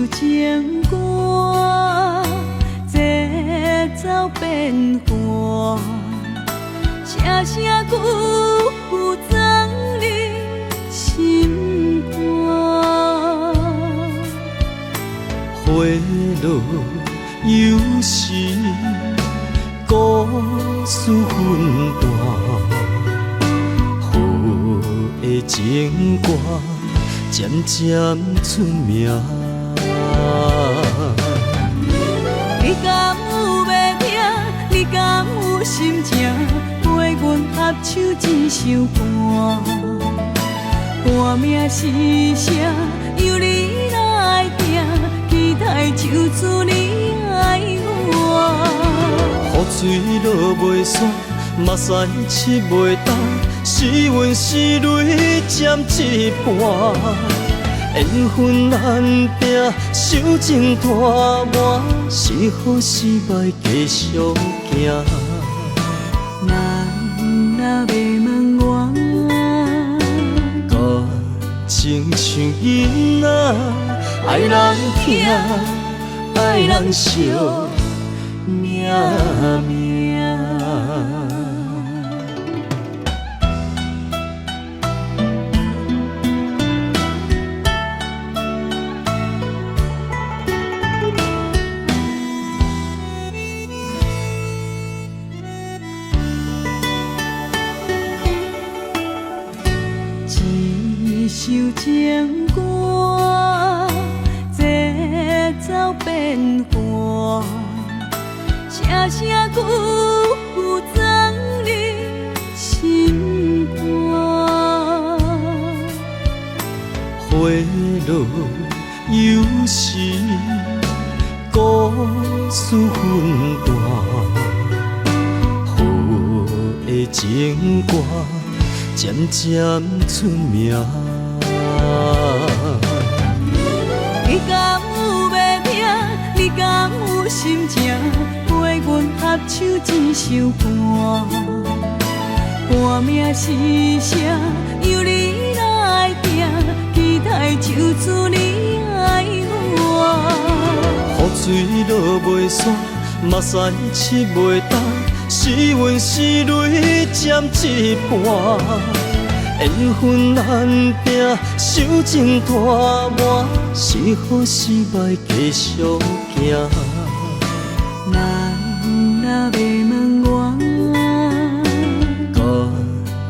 情歌，节奏变化，声声句句装你心肝。花落有时，故事纷乱，好的情歌渐渐出名。你敢有要听？你敢有心情？陪阮合唱一首歌。歌名是啥？由你来定，期待就此你爱我。雨水落袂煞，目屎拭袂干，是阮是泪占一半。缘分难定，手情拖满，是好是歹继续行。咱若要问我，感情像囡仔，爱人听，爱人惜，命命。一首情歌，节奏变化，声声句句装你心肝。花落有时，故事纷乱，好的情歌渐渐出名。你敢有要听？你敢有心情？陪阮合唱一首歌。歌名是啥？由你来定，期待就此你爱我。雨水落袂煞，目屎拭袂干，是阮是泪占一半。缘分难定，手情拖满，是好是歹继续行。咱若要问我，感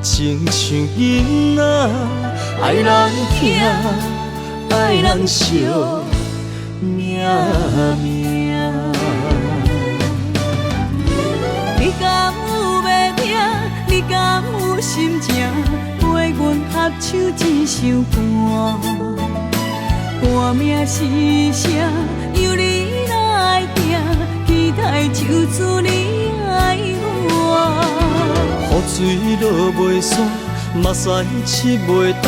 情像囡仔，爱人听，爱人惜，命命。你敢有要听？你敢有心情？陪阮合唱一首歌。歌名是啥？由你来定，期待就此你爱我。雨水落袂煞，目屎拭袂干，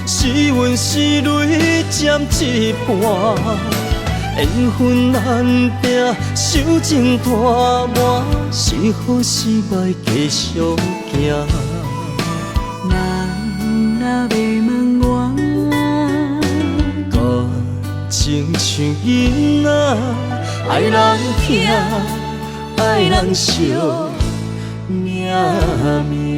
是阮是泪占一半。缘分难定，手情拖满，是好是歹继续行。咱若要问我，感情像囡仔，爱人听，爱人惜，命命。